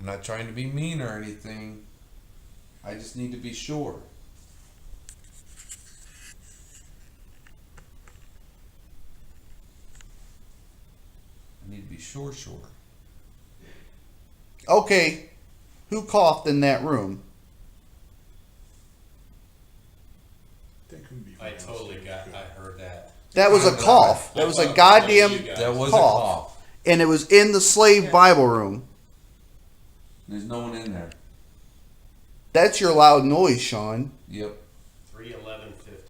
not trying to be mean or anything. I just need to be sure. I need to be sure. Okay, who coughed in that room? I totally I heard that. That was a cough. That was a goddamn That was cough. a cough. And it was in the slave Bible room. There's no one in there. That's your loud noise, Sean. Yep.